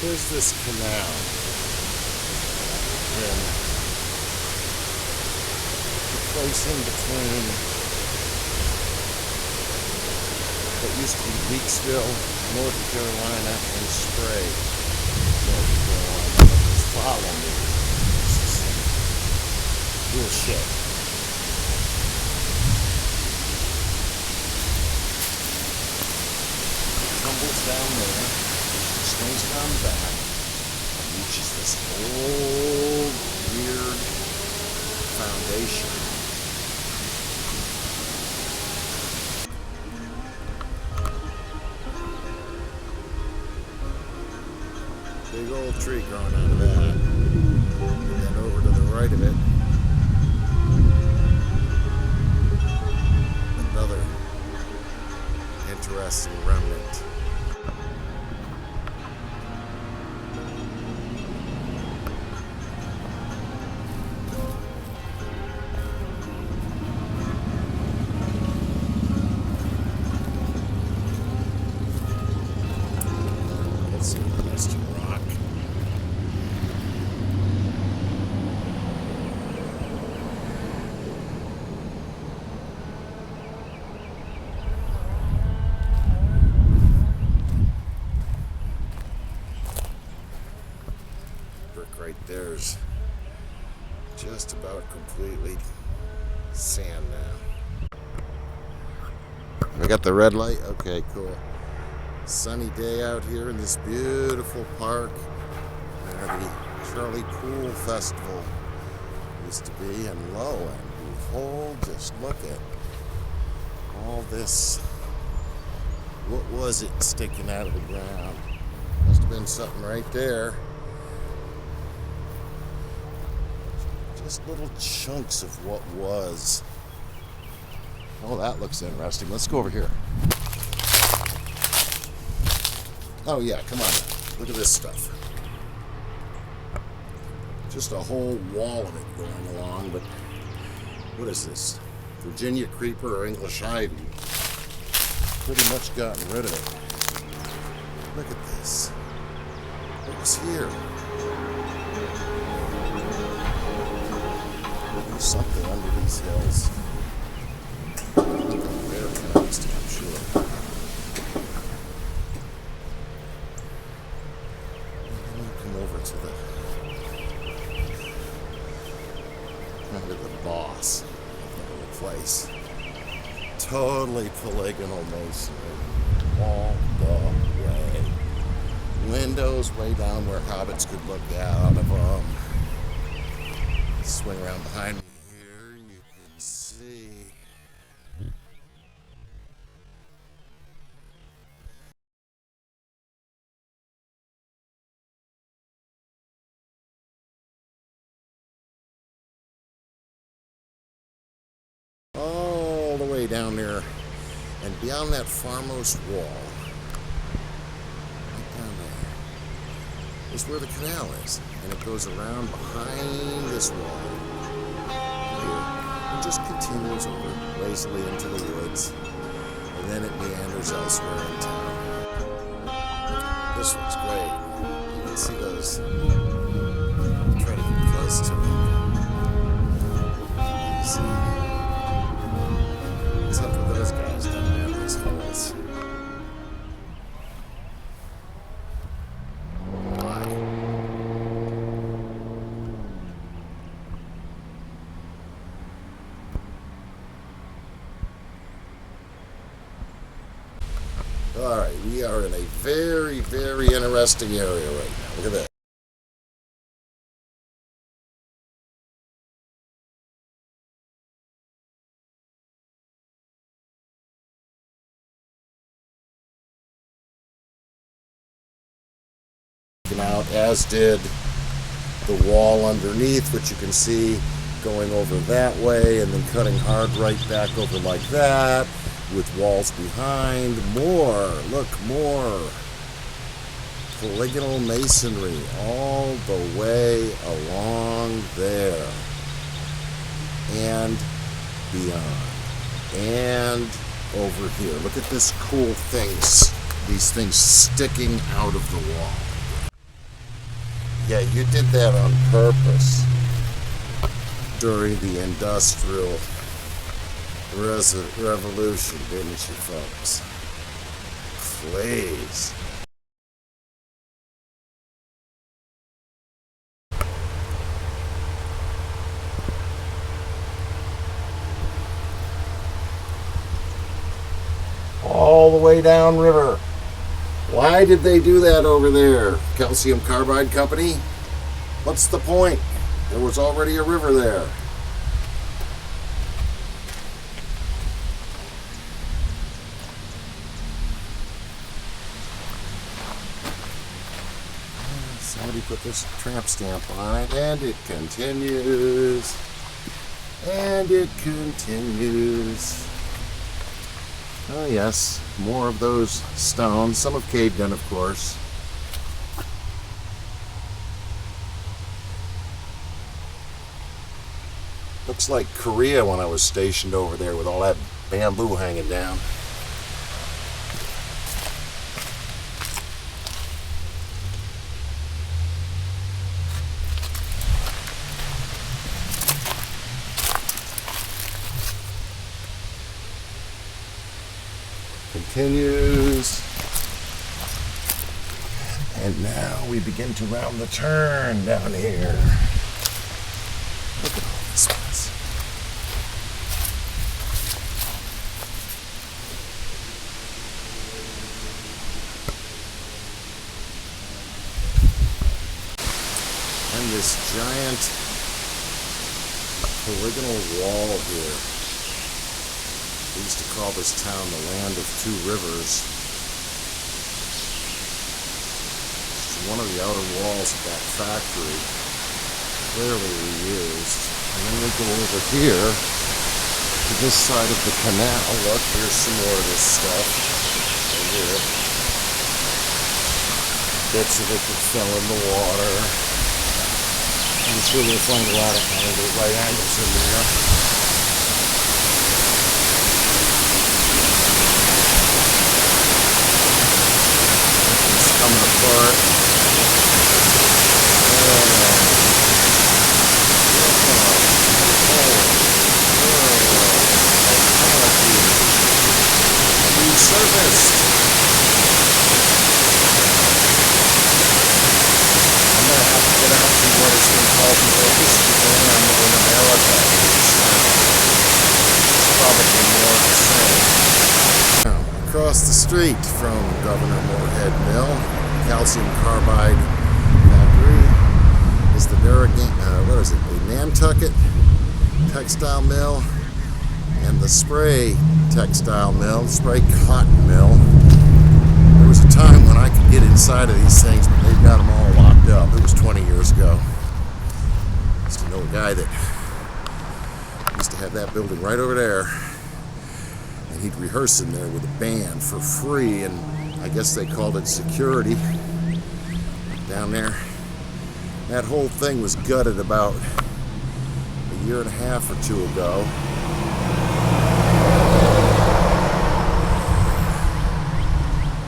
Here's this canal. And the place in between what used to be Weeksville, North Carolina, and Spray, North Carolina. Just follow me. This is some cool shit. Tumbles down there, swings around the back, and reaches this old, weird foundation. Big old tree growing out of that. And then over to the right of it, another interesting remnant. Let's see the next rock. Right there's just about completely sand now. We got the red light. Okay, cool. Sunny day out here in this beautiful park where the Charlie Pool Festival used to be, and lo and behold, just look at all this. What was it sticking out of the ground? Must have been something right there. Just little chunks of what was. Oh, that looks interesting. Let's go over here. Oh yeah, come on. Look at this stuff. Just a whole wall of it going along, but what is this? Virginia creeper or English ivy? Pretty much gotten rid of it. Look at this. What was here? There's something under these hills. Bear cast, I'm sure. And then you come over to the boss of the whole place. Totally polygonal masonry all the way. Windows way down where hobbits could look out of them. Swing around behind me here, you can see all the way down there, and beyond that farmhouse wall, right down there, is where the canal is, and it goes around behind this wall here, and just continues over lazily into the woods, and then it meanders elsewhere in town. This one's great. You can see those. Try to get close to them. You see what's up with those guys down there in these holes. Alright, we are in a very, very interesting area right now. Look at that. Out, as did the wall underneath, which you can see going over that way and then cutting hard right back over like that, with walls behind. More, look, more polygonal masonry all the way along there and beyond and over here. Look at this cool things, these things sticking out of the wall. Yeah, you did that on purpose during the Industrial Revolution, didn't you, folks? Please. All the way downriver. Why did they do that over there? Calcium Carbide Company? What's the point? There was already a river there. Somebody put this tramp stamp on it, and it continues. And it continues. Oh yes, more of those stones. Some have caved in, of course. Looks like Korea when I was stationed over there with all that bamboo hanging down. Continues. And now we begin to round the turn down here. Look at all this mess. And this giant polygonal wall here. We used to call this town the land of two rivers. It's one of the outer walls of that factory, clearly reused. And then we go over here to this side of the canal. Look, here's some more of this stuff right here. Bits of it that fell in the water. I'm sure we'll find a lot of right angles in there. Coming apart. Resurfaced. I'm going to have to get out to what has been called the oldest dam in America. It's probably more the same. Across the street from Governor Morehead Mill, calcium carbide factory, is the the Nantucket textile mill and the spray textile mill, spray cotton mill. There was a time when I could get inside of these things, but they've got them all locked up. It was 20 years ago. I used to know a guy that used to have that building right over there. And he'd rehearse in there with a band for free, and I guess they called it security down there. That whole thing was gutted about a year and a half or two ago.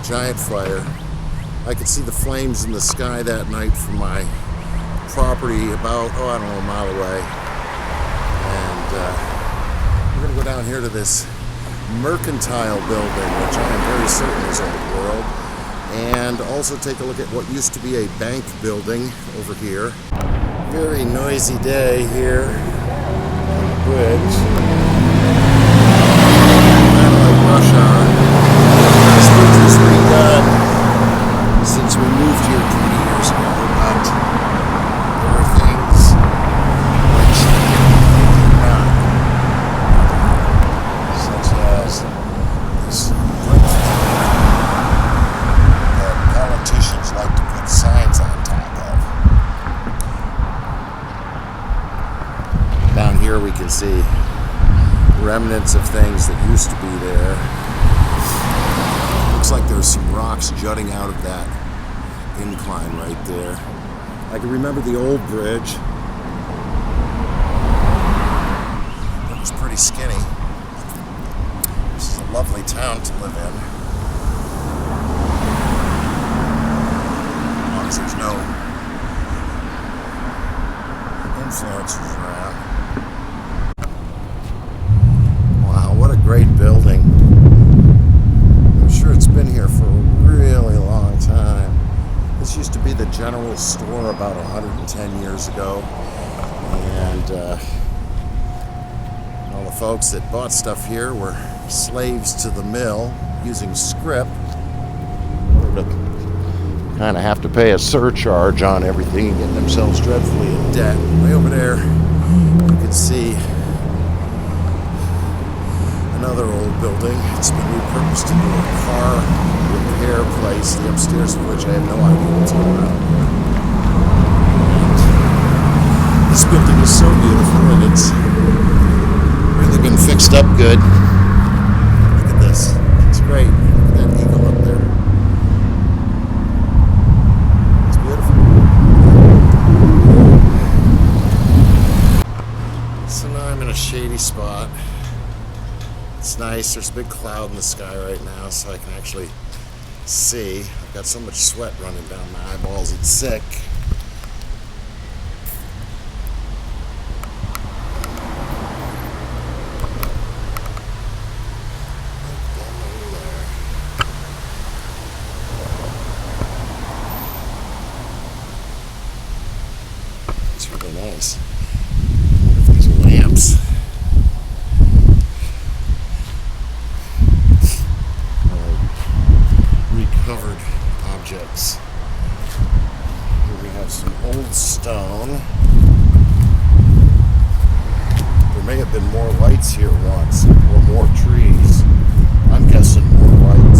Giant fire. I could see the flames in the sky that night from my property about, I don't know, a mile away. And we're going to go down here to this mercantile building, which I am very certain is old world, and also take a look at what used to be a bank building over here. Very noisy day here on the bridge. Kind of like rush hour. This bridge was redone since we moved here 20 years ago, but there are things which did not. Such as this that politicians like to put signs on top of. Down here we can see remnants of things that used to be there. Looks like there's some rocks jutting out of that incline right there. I can remember the old bridge. It was pretty skinny. This is a lovely town to live in. As long as there's no store about 110 years ago, and all the folks that bought stuff here were slaves to the mill using scrip in order to kind of have to pay a surcharge on everything and get themselves dreadfully in debt. Way over there, you can see another old building. It's been repurposed into a car repair place, the upstairs of which I have no idea what's going on. And this building is so beautiful, and it's really been fixed up good. Look at this. It's great. Look at that eagle up there. It's beautiful. So now I'm in a shady spot. It's nice. There's a big cloud in the sky right now, so I can actually see. I've got so much sweat running down my eyeballs, it's sick. It's really nice. I wonder if these lamps covered objects. Here we have some old stone. There may have been more lights here once, or more trees. I'm guessing more lights.